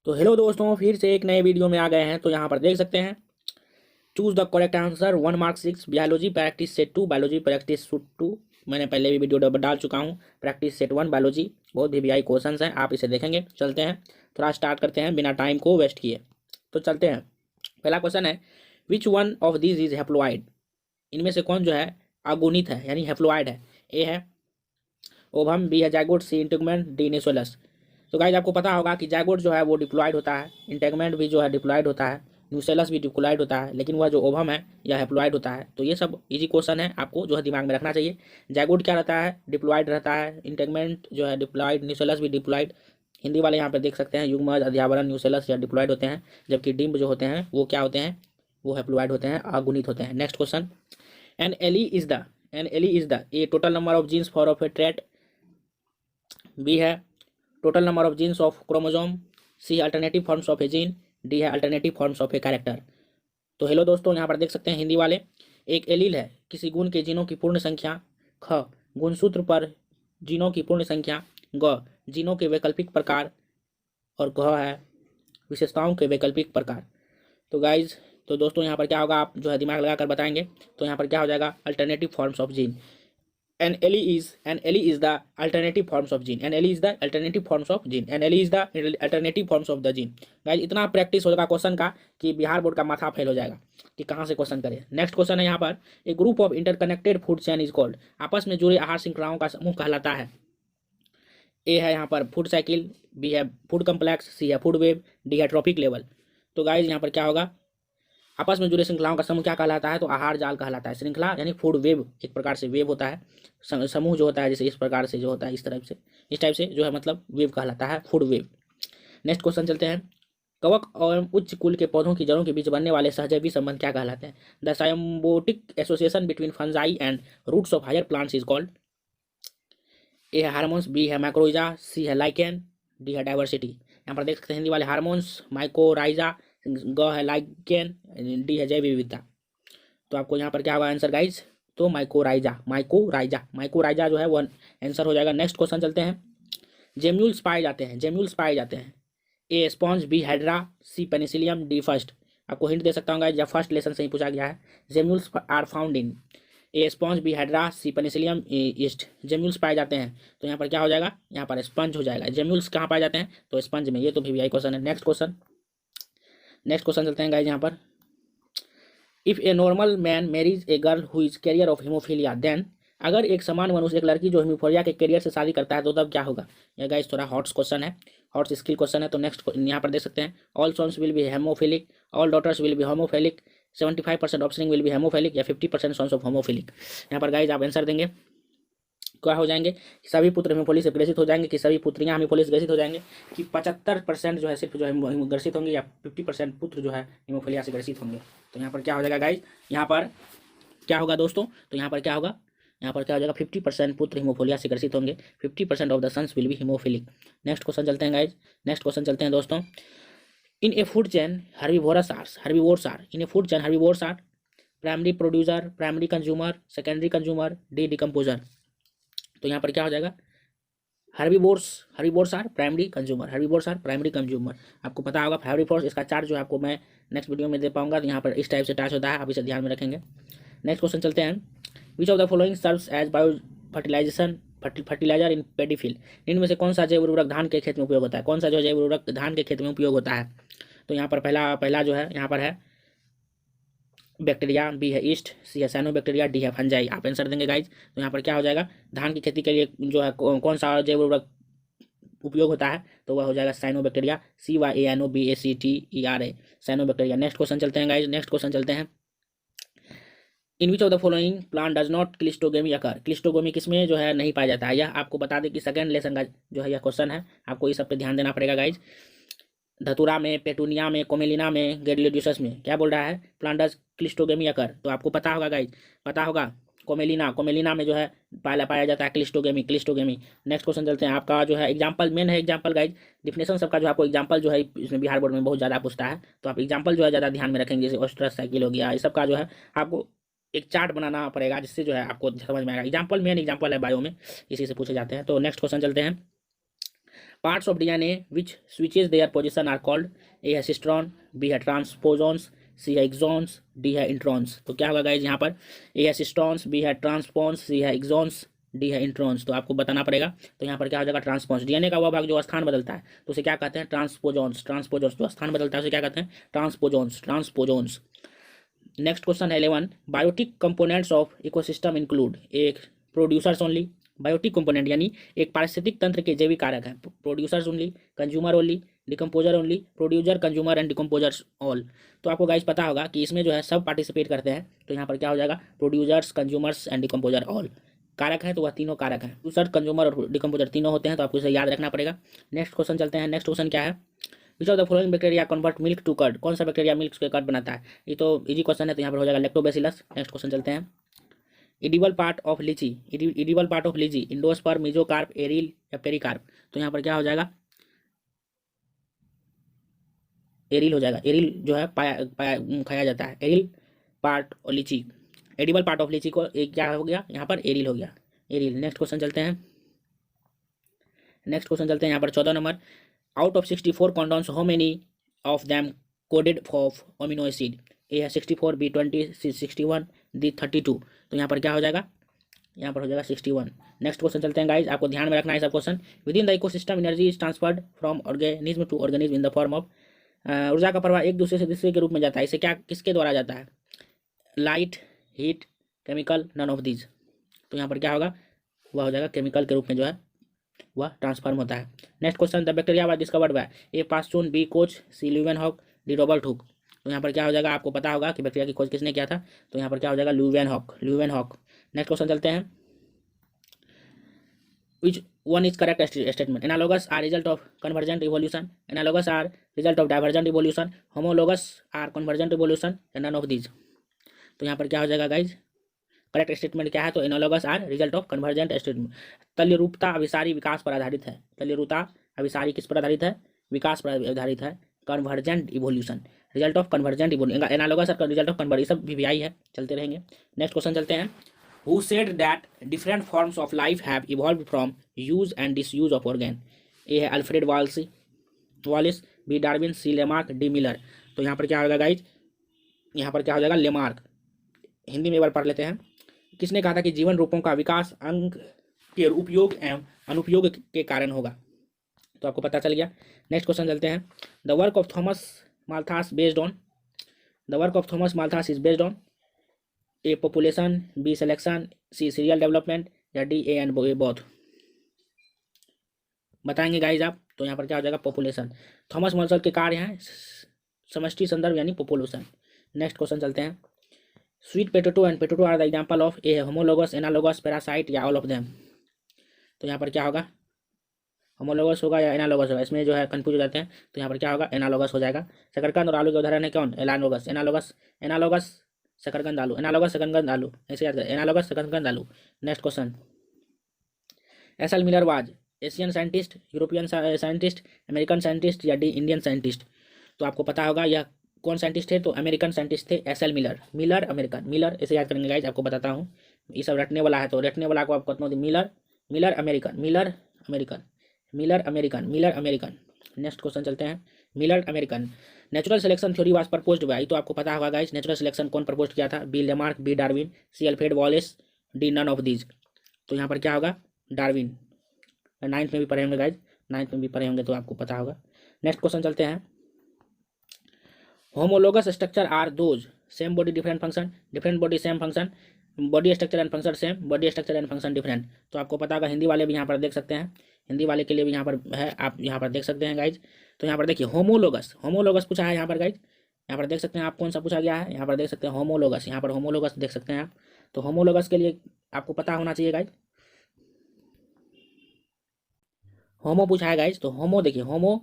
तो हेलो दोस्तों, फिर से एक नए वीडियो में आ गए हैं। तो यहाँ पर देख सकते हैं, choose the correct answer 1 mark 6 biology practice set 2 biology practice suit 2। मैंने पहले भी वीडियो डाल चुका हूँ। प्रैक्टिस सेट 1 बायोलॉजी बहुत वीवीआई क्वेश्चंस हैं, आप इसे देखेंगे। चलते हैं, थोड़ा स्टार्ट करते हैं बिना टाइम को वेस्ट किए। तो चलते हैं, पहला क्वेश्चन है, which one of these is haploid. इनमें से कौन जो है अगुणित है, यानी हैप्लॉइड है। ए है ओवम, बी है जाइगोट, सी इंटेगुमेंट, डी निसोलस। तो गाइज आपको पता होगा कि जाइगोट जो है वो डिप्लॉयड होता है, इंटेगमेंट भी जो है डिप्लॉयड होता है, न्यूसेलस भी डिप्लॉयड होता है, लेकिन वह जो ओवम है यह हैप्लॉयड होता है। तो ये सब इजी क्वेश्चन है, आपको जो है दिमाग में रखना चाहिए। जाइगोट क्या रहता है, डिप्लॉयड रहता है, इंटेगमेंट जो है डिप्लॉयड, न्यूसेलस भी डिप्लॉयड। हिंदी वाले यहाँ पर देख सकते हैं, युग्मज, अध्यावरण, न्यूसेलस या डिप्लॉयड होते हैं, जबकि डिम्ब जो होते हैं वो क्या होते हैं, वो हैप्लॉयड होते हैं, अगुणित होते हैं। Next question, an allele is the A total number of genes for of a trait. B है total number of genes of chromosome, C alternative forms of a gene, D है alternative forms of a character. तो hello दोस्तों, यहाँ पर देख सकते हैं हिंदी वाले, एक एलील है किसी गुण के जीनों की पूर्ण संख्या, ख गुणसूत्र पर जीनों की पूर्ण संख्या, ग जीनों के वैकल्पिक प्रकार, और घ है विशेषताओं के वैकल्पिक प्रकार। तो गाइज, तो दोस्तों यहाँ पर क्या होगा, आप जो है दिमाग लगाकर बताएंगे। तो यहाँ पर क्या हो जाएगा, alternative forms of gene. An allele is the alternative forms of gene. An allele is the alternative forms of gene. An allele is the alternative forms of the gene. Guys इतना प्रैक्टिस होगा question का कि Bihar board का माथा fail हो जाएगा कि कहाँ से क्वेश्चन करें। नेक्स्ट क्वेश्चन है यहाँ पर, a group of interconnected food chain is called. आपस में जुड़े आहार श्रृंखलाओं का समूह कहलाता है। ए है यहाँ पर फूड साइकिल, बी है फूड कम्प्लेक्स, सी है फूड वेब, डी है ट्रॉपिक लेवल। तो गाइज यहाँ पर क्या होगा, आपस में जुड़े श्रृंखलाओं का समूह क्या कहलाता है, तो आहार जाल कहलाता है। श्रृंखला यानी फूड वेब, एक प्रकार से वेब होता है। समूह जो होता है जैसे इस प्रकार से जो होता है, इस तरह से, इस टाइप से जो है, मतलब वेब कहलाता है, फूड वेब। नेक्स्ट क्वेश्चन चलते हैं, कवक और उच्च कुल के पौधों की जड़ों के बीच बनने वाले सहजैवी संबंध क्या कहलाते हैं। The symbiotic association between fungi and roots of higher plants is called. A है हार्मोन्स, बी है माइक्रोइजा, सी है लाइकेन, डी है डाइवर्सिटी। यहाँ पर देख सकते हैं हिंदी वाले, हार्मोन्स, माइक्रोराइजा, ग है लाइकेन, डी है जैव विविधता। तो आपको यहाँ पर क्या होगा आंसर गाइज, तो माइक्रोराइजा जो है वो आंसर हो जाएगा। नेक्स्ट क्वेश्चन चलते हैं, जेम्यूल्स पाए जाते हैं। ए sponge, B hydra, C Penicillium, D first. आपको हिंट दे सकता हूँ गाइज, या फर्स्ट लेसन से ही पूछा गया है। Gemmules are found in, a sponge, B hydra, C penicillium, yeast. Gemmules पाए जाते हैं, तो यहाँ पर क्या हो जाएगा, यहाँ पर स्पंज हो जाएगा। जेम्यूल्स कहाँ पाए जाते हैं, तो स्पंज में। ये तो वीवीआई क्वेश्चन है। नेक्स्ट क्वेश्चन चलते हैं गाइज यहाँ पर, if a normal man marries a girl who is carrier of haemophilia then. अगर एक समान मनुष्य एक लड़की जो हीमोफीलिया के कैरियर से शादी करता है तो तब क्या होगा। यह गाइस थोड़ा हॉट क्वेश्चन है, हॉट स्किल क्वेश्चन है। तो नेक्स्ट यहाँ पर देख सकते हैं, all sons will be haemophilic, all daughters will be haemophilic, 75% offspring will be haemophilic, या 50% सन्स ऑफ होमोफिलिक। यहाँ पर गाइज आप आंसर देंगे, क्या हो जाएंगे, कि सभी पुत्र हीमोफिलिया से ग्रसित हो जाएंगे, कि सभी पुत्रियां हीमोफिलिया से ग्रसित हो जाएंगे, कि 75% जो है सिर्फ जो है ग्रसित होंगे, या 50% पुत्र जो है हीमोफिलिया से ग्रसित होंगे। तो यहाँ पर क्या हो जाएगा गाइज, यहाँ पर क्या होगा दोस्तों, तो यहाँ पर क्या होगा, यहाँ पर क्या हो जाएगा, 50% पुत्र हीमोफिलिया से ग्रसित होंगे, 50% of the sons will be haemophilic. Next question चलते हैं गाइज, नेक्स्ट क्वेश्चन चलते हैं दोस्तों, in a food chain herbivores are in a food chain herbivores are primary producer, primary consumer, secondary consumer, D decomposer. तो यहाँ पर क्या हो जाएगा, हर्बीवोर्स आर प्राइमरी कंज्यूमर। आपको पता होगा हर्बीवोर्स, इसका चार्ट जो है आपको मैं नेक्स्ट वीडियो में दे पाऊंगा। तो यहाँ पर इस टाइप से टाच होता है, आप इसे ध्यान में रखेंगे। नेक्स्ट क्वेश्चन चलते हैं, which of the following serves as bio fertiliser in paddy field. इनमें से कौन सा जैव उर्वरक धान के खेत में उपयोग होता है, कौन सा जो जैव उर्वरक धान के खेत में उपयोग होता है। तो यहाँ पर पहला जो है यहाँ पर है बैक्टीरिया, बी है ईस्ट, सी है साइनोबैक्टीरिया, डी है फंजाई। आप आंसर देंगे गाइज। तो यहाँ पर क्या हो जाएगा, धान की खेती के लिए जो है कौन सा जैव उर्वरक उपयोग होता है, तो वह हो जाएगा cyanobacteria, CYANOBACTERA, cyanobacteria. Next question चलते हैं गाइज, नेक्स्ट क्वेश्चन चलते हैं, in which of the following plant does not cleistogamy occur. Cleistogamy किसमें जो है नहीं पाया जाता है। यह आपको बता दें कि सेकंड लेसन का जो है यह क्वेश्चन है, आपको इस सब पे ध्यान देना पड़ेगा गाइज। धतूरा में, पेटूनिया में, कोमेलिना में, ग्रेडियोडुसस में क्या बोल रहा है, प्लांट डज क्लिस्टोगेमी अकर। तो आपको पता होगा गाइज, पता होगा कोमेलिना में जो है पाया जाता है क्लिस्टोगेमी। नेक्स्ट क्वेश्चन चलते हैं, आपका जो है एग्जाम्पल मेन है, एग्जाम्पल गाइज डिफिनेशन सबका जो आपको एग्जाम्पल जो है इसमें बिहार बोर्ड में बहुत ज़्यादा पूछता है। तो आप एग्जाम्पल जो है ज़्यादा ध्यान में रखेंगे, जैसे ऑस्ट्रस साइकिल हो गया, इस सब का जो है आपको एक चार्ट बनाना पड़ेगा, जिससे जो है आपको समझ में आएगा। एग्जाम्पल मेन एग्जाम्पल है बायो में, इसी से पूछे जाते हैं। तो नेक्स्ट क्वेश्चन चलते हैं, parts of DNA which switches their position are called. A है सिस्ट्रॉन, बी है ट्रांसपोजॉन्स, सी है एक्सॉन्स, डी है इंट्रॉन्स। तो क्या होगा गाइज यहाँ पर, ए है सिस्ट्रॉन्स, बी है ट्रांसपोन्स, सी है एक्सॉन्स, डी है इंट्रॉन्स। तो आपको बताना पड़ेगा। तो यहाँ पर क्या हो जाएगा, ट्रांसपोन्स। डीएनए का वह भाग जो स्थान बदलता है तो उसे क्या कहते हैं, ट्रांसपोजॉन्स। ट्रांसपोजॉन्स जो स्थान बदलता है उसे क्या कहते हैं, ट्रांसपोजॉन्स। ट्रांसपोजॉन्स। नेक्स्ट क्वेश्चन है 11, biotic components of ecosystem include. एक प्रोड्यूसर्स ओनली, बायोटिक कंपोनेंट यानी एक पारिस्थितिक तंत्र के जैविक कारक हैं। Producers only, consumer only, decomposer only, producer, consumer and decomposers all. तो आपको गाइस पता होगा कि इसमें जो है सब पार्टिसिपेट करते हैं। तो यहाँ पर क्या हो जाएगा, producers, consumers and decomposer all. कारक है तो वह तीनों कारक हैं, प्रोड्यूसर, कंज्यूमर और डिकम्पोजर तीनों होते हैं। तो आपको इसे याद रखना पड़ेगा। नेक्स्ट क्वेश्चन चलते हैं। नेक्स्ट क्वेश्चन क्या है, which of the following bacteria convert milk to curd. कौन सा बैक्टीरिया मिल्क से कर्ड बनाता है। ये तो इजी क्वेश्चन है, तो यहाँ पर हो जाएगा लैक्टोबैसिलस। नेक्स्ट क्वेश्चन चलते हैं। इडिबल पार्ट ऑफ लीची, इडिबल पार्ट ऑफ लीची, इंडोस्पर्म, मेसोकार्प, एरिल या पेरिकार्प। तो यहाँ पर क्या हो जाएगा, एरिल हो जाएगा। एरिल जो है खाया जाता है। एरिल पार्ट और लीची, एडिबल पार्ट ऑफ लीची को एक क्या हो गया, यहाँ पर एरिल हो गया, एरिल। नेक्स्ट क्वेश्चन चलते हैं। नेक्स्ट क्वेश्चन चलते हैं यहाँ पर 14 number, out of 64 codons how many of them coded of amino acid. A है 64, बी 20, सी 61, डी 32। तो यहाँ पर क्या हो जाएगा, यहाँ पर हो जाएगा 61। नेक्स्ट क्वेश्चन चलते हैं गाइज, आपको ध्यान में रखना है सब question. Within the ecosystem energy is transferred from organism to organism in the form of. ऊर्जा का प्रवाह एक दूसरे से दूसरे के रूप में जाता है। इसे क्या, किसके द्वारा जाता है, light, heat, chemical, none of these. तो यहाँ पर क्या होगा, वह हो जाएगा केमिकल के रूप में जो है वह ट्रांसफॉर्म होता है। Next question, the bacteria was discovered by. A Pasteur, B Koch, C Leeuwenhoek, D Robert Hooke. तो यहाँ पर क्या हो जाएगा, आपको पता होगा कि बैक्टीरिया की खोज किसने किया था। तो यहाँ पर क्या हो जाएगा, ल्यूवेनहॉक, ल्यूवेनहॉक। नेक्स्ट क्वेश्चन चलते हैं। Which one is correct statement. Analogous are result of convergent evolution, analogous are result of divergent evolution, homologous are convergent evolution, none of these. तो यहाँ पर क्या हो जाएगा गाइज, करेक्ट स्टेटमेंट क्या है, तो analogous are result of convergent statement. तल्यरूपता अभिसारी विकास पर आधारित है। तल्यरूपता अभिसारी किस पर आधारित है, विकास पर आधारित है। Convergent evolution, result of convergent evolution, analogous और रिजल्ट ऑफ कन्वर्जेंट, सब वीवीआई है, चलते रहेंगे। नेक्स्ट क्वेश्चन चलते हैं। Who said that different forms of life have evolved from use and disuse of organ. A है Alfred Wallace, B Darwin, C Lamarck, D Miller. तो यहाँ पर क्या होगा गाइज, यहाँ पर क्या हो जाएगा, लेमार्क। हिंदी में एक बार पढ़ लेते हैं। किसने कहा था कि जीवन रूपों का विकास अंग के उपयोग एवं अनुपयोग के कारण होगा। तो आपको पता चल गया। नेक्स्ट क्वेश्चन चलते हैं। The work of Thomas Malthus based on, the work of Thomas Malthus is based on. A population, B selection, C serial development या डी ए एंड बोथ। बताएंगे गाइज आप। तो यहाँ पर क्या हो जाएगा, पॉपुलेशन। थॉमस माल्थस के कार्य हैं समष्टि संदर्भ यानी पॉपुलेशन। नेक्स्ट क्वेश्चन चलते हैं। Sweet potato and potato are the example of. A homologous, analogous, parasite या ऑल ऑफ देम। तो यहाँ पर क्या होगा, होमोलोगस होगा या एनालोगस होगा, इसमें जो है कंफ्यूज हो जाते हैं। तो यहाँ पर क्या होगा, एनालोगस हो जाएगा। शकरकंद और आलू के उदाहरण है कौन, एनालोगस, एनालोगस, एनालोगस, शकरकंद आलू, एनालोगस शकरकंद आलू, ऐसे याद करें, एनालोगस शकरकंद आलू। Next question. SL. Miller was Asian scientist, European scientist, American scientist या डी इंडियन साइंटिस्ट। तो आपको पता होगा यह कौन साइंटिस्ट थे, तो अमेरिकन साइंटिस्ट थे SL. Miller. Miller American, Miller ऐसे याद करेंगे गाइज, आपको बताता हूँ। ये सब रटने वाला है, तो रटने वाला को आपको Miller, Miller American, Miller American, Miller American, Miller American. Next question चलते हैं। Miller American. Natural selection theory was proposed by. तो आपको पता होगा गाइज, नेचुरल सिलेक्शन कौन प्रपोज किया था, B Lamarck, B Darwin, C Alfred Wallace, D none of these. तो यहाँ पर क्या होगा, डार्विन। 9th में भी पढ़े होंगे गाइज, 9th में भी पढ़े होंगे, तो आपको पता होगा। नेक्स्ट क्वेश्चन चलते हैं। Homologous structure are those same body different function, different body same function, body structure and function same, body structure and function different. तो आपको पता होगा, हिंदी वाले भी यहाँ पर देख सकते हैं, हिंदी वाले के लिए भी यहाँ पर है, आप यहाँ पर देख सकते हैं गाइज। तो यहाँ पर देखिए होमोलोगस, होमोलोगस पूछा है यहाँ पर गाइज, यहाँ पर देख सकते हैं आप कौन सा पूछा गया है, यहाँ पर देख सकते हैं होमोलोगस, यहाँ पर होमोलोगस देख सकते हैं आप। तो होमोलोगस के लिए आपको पता होना चाहिए गाइज, होमो पूछा है गाइज। तो होमो देखिए, होमो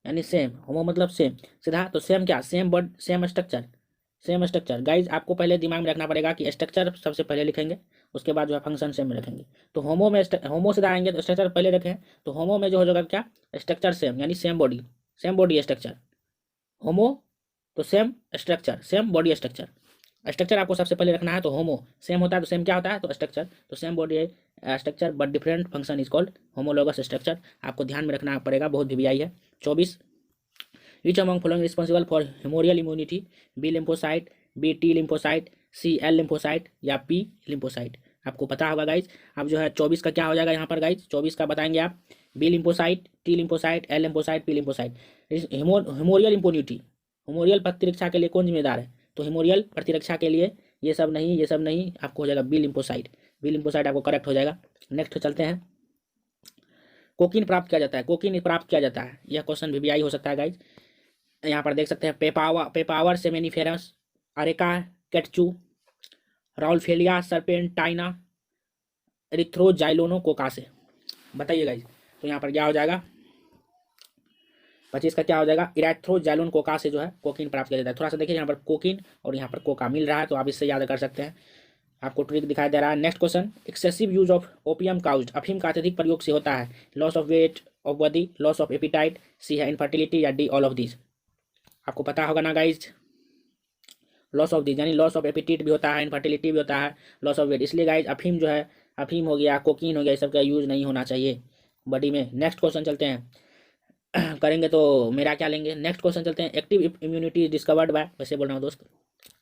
यानी सेम, होमो मतलब सेम सीधा। तो सेम क्या, same but same structure, same structure. Guys आपको पहले दिमाग में रखना पड़ेगा कि स्ट्रक्चर सबसे पहले लिखेंगे, उसके बाद जो है फंक्शन सेम में रखेंगे। तो होमो में होमो सीधा आएंगे तो स्ट्रक्चर पहले रखें। तो होमो में जो हो जाएगा क्या, स्ट्रक्चर सेम यानी सेम बॉडी स्ट्रक्चर। होमो तो same structure, same body structure. Structure आपको सबसे पहले रखना है, तो होमो सेम होता है, तो सेम क्या होता है, तो स्ट्रक्चर, तो same body structure but different function is called homologous structure. आपको ध्यान में रखना पड़ेगा, बहुत वीवीआई है। 24 which among following responsible for humoral immunity, B lymphocyte, B T lymphocyte, C L lymphocyte या पी लिम्फोसाइट। आपको पता होगा गाइज। अब जो है 24 का क्या हो जाएगा यहाँ पर गाइज, 24 का बताएंगे आप, B lymphocyte, T lymphocyte, L lymphocyte, P lymphocyte. Humoral immunity, humoral प्रतिरक्षा के लिए कौन जिम्मेदार है, तो हेमोरियल प्रतिरक्षा के लिए ये सब नहीं, ये सब नहीं, आपको हो जाएगा बी लिम्फोसाइट, बी लिम्फोसाइट आपको करेक्ट हो जाएगा। नेक्स्ट चलते हैं, कोकीन प्राप्त किया जाता है, कोकीन प्राप्त किया जाता है, यह क्वेश्चन वीवीआई हो सकता है गाइज। यहाँ पर देख सकते हैं, पेपावर सेमेनिफेरस, अरेका केटचू, राउल्फेलिया सर्पेंटाइना, एरिथ्रोजाइलोनो कोकासे। बताइए गाइज, तो यहाँ पर क्या हो जाएगा, 25 का क्या हो जाएगा, इरेथ्रोजाइलोन कोका से जो है कोकीन प्राप्त किया जाता है। थोड़ा सा देखिए, यहाँ पर कोकीन और यहाँ पर कोका मिल रहा है, तो आप इससे याद कर सकते हैं, आपको ट्रिक दिखाई दे रहा है। Next question, excessive use of opium caused, अफीम का अत्यधिक प्रयोग से होता है loss of weight of body, loss of appetite, C है इनफर्टिलिटी या डी ऑल ऑफ दिस। आपको पता होगा ना गाइज, लॉस ऑफ दिस यानी लॉस ऑफ एपिटाइट भी होता है, इनफर्टिलिटी भी होता है, लॉस ऑफ वेट, इसलिए गाइज अफीम जो है, अफीम हो गया, कोकीन हो गया, इस सब का यूज नहीं होना चाहिए बॉडी में। नेक्स्ट क्वेश्चन चलते हैं करेंगे तो मेरा क्या लेंगे। नेक्स्ट क्वेश्चन चलते हैं, एक्टिव इम्यूनिटी डिस्कवर्ड बाय, वैसे बोल रहा हूँ दोस्त,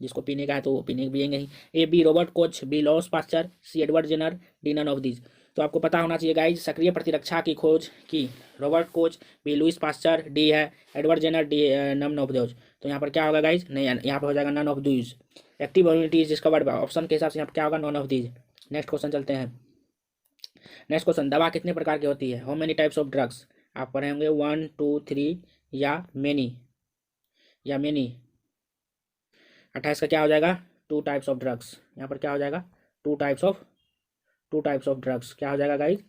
जिसको पीने का है तो वो पीने पियेंगे ही। A B Robert Koch, B Louis Pasteur, C Edward Jenner, D none of these. तो आपको पता होना चाहिए गाइज, सक्रिय प्रतिरक्षा की खोज की Robert Koch, B Louis Pasteur, D है Edward Jenner, D none of those. तो यहाँ पर क्या होगा गाइज, नहीं यहाँ पर हो जाएगा none of these. Active immunity is discovered by, option के हिसाब से यहाँ पर क्या होगा, none of these. Next question चलते हैं, नेक्स्ट क्वेश्चन, दवा कितने प्रकार की होती है, how many types of drugs. आप पढ़े होंगे 1 2 3 या मेनी, या मेनी। 28 का क्या हो जाएगा, 2 टाइप्स ऑफ ड्रग्स। यहाँ पर क्या हो जाएगा, 2 टाइप्स ऑफ ड्रग्स, क्या हो जाएगा गाइज,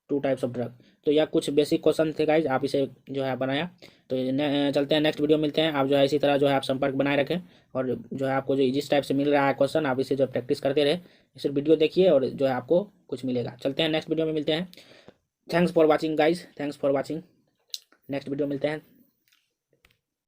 2 टाइप्स ऑफ ड्रग। तो यह कुछ बेसिक क्वेश्चन थे गाइज, आप इसे जो है बनाया। तो चलते हैं नेक्स्ट वीडियो मिलते हैं। आप जो है इसी तरह जो है आप संपर्क बनाए रखें, और जो है आपको जो जिस टाइप से मिल रहा है क्वेश्चन, आप इसे जो प्रैक्टिस करते रहे, इसे वीडियो देखिए और जो है आपको कुछ मिलेगा। चलते हैं नेक्स्ट वीडियो में मिलते हैं। Thanks for watching guys, thanks for watching, next video मिलते हैं।